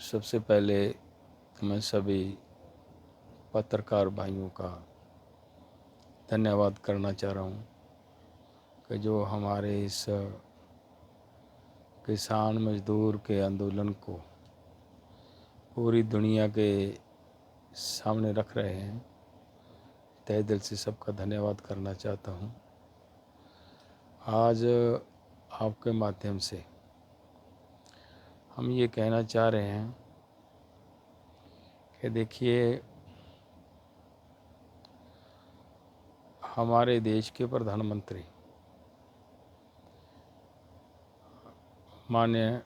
सबसे पहले मैं सभी पत्रकार भाइयों का धन्यवाद करना चाह रहा हूँ कि जो हमारे इस किसान मजदूर के आंदोलन को पूरी दुनिया के सामने रख रहे हैं। तहे दिल से सबका धन्यवाद करना चाहता हूँ। आज आपके माध्यम से हम ये कहना चाह रहे हैं कि देखिए, हमारे देश के प्रधानमंत्री माननीय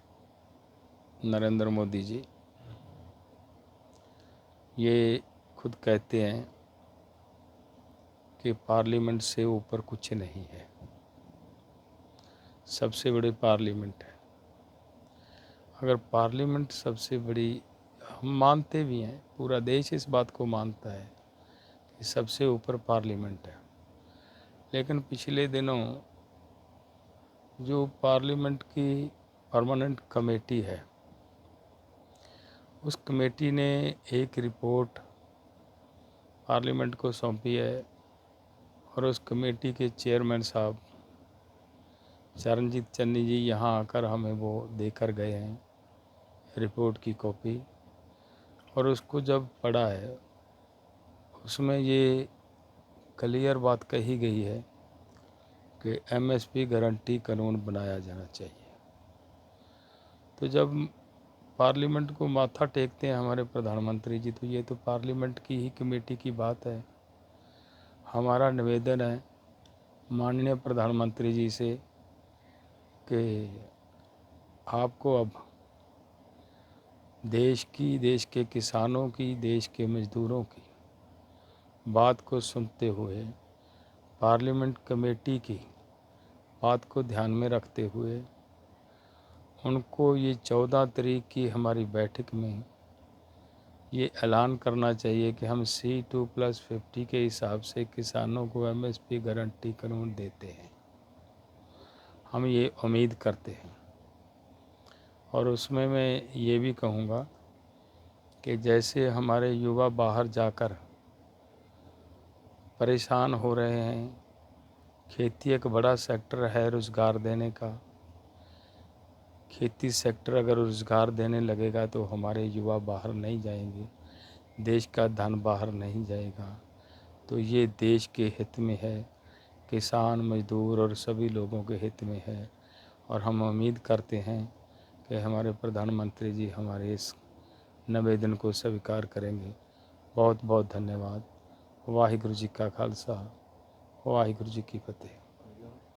नरेंद्र मोदी जी ये खुद कहते हैं कि पार्लियामेंट से ऊपर कुछ नहीं है, सबसे बड़ी पार्लियामेंट है। अगर पार्लियामेंट सबसे बड़ी, हम मानते भी हैं, पूरा देश इस बात को मानता है कि सबसे ऊपर पार्लियामेंट है, लेकिन पिछले दिनों जो पार्लियामेंट की परमानेंट कमेटी है, उस कमेटी ने एक रिपोर्ट पार्लियामेंट को सौंपी है और उस कमेटी के चेयरमैन साहब चरणजीत चन्नी जी यहाँ आकर हमें वो देकर गए हैं रिपोर्ट की कॉपी। और उसको जब पढ़ा है, उसमें ये क्लियर बात कही गई है कि एमएसपी गारंटी कानून बनाया जाना चाहिए। तो जब पार्लियामेंट को माथा टेकते हैं हमारे प्रधानमंत्री जी, तो ये तो पार्लियामेंट की ही कमेटी की बात है। हमारा निवेदन है माननीय प्रधानमंत्री जी से कि आपको अब देश के किसानों की, देश के मजदूरों की बात को सुनते हुए, पार्लियामेंट कमेटी की बात को ध्यान में रखते हुए उनको ये 14 तारीख की हमारी बैठक में ये ऐलान करना चाहिए कि हम C2+50 के हिसाब से किसानों को एमएसपी गारंटी कानून देते हैं। हम ये उम्मीद करते हैं। और उसमें मैं ये भी कहूँगा कि जैसे हमारे युवा बाहर जाकर परेशान हो रहे हैं, खेती एक बड़ा सेक्टर है रोज़गार देने का, खेती सेक्टर अगर रोज़गार देने लगेगा तो हमारे युवा बाहर नहीं जाएंगे, देश का धन बाहर नहीं जाएगा। तो ये देश के हित में है, किसान मजदूर और सभी लोगों के हित में है। और हम उम्मीद करते हैं कि हमारे प्रधानमंत्री जी हमारे इस निवेदन को स्वीकार करेंगे। बहुत बहुत धन्यवाद। वाहिगुरु जी का खालसा, वाहिगुरु जी की फतेह।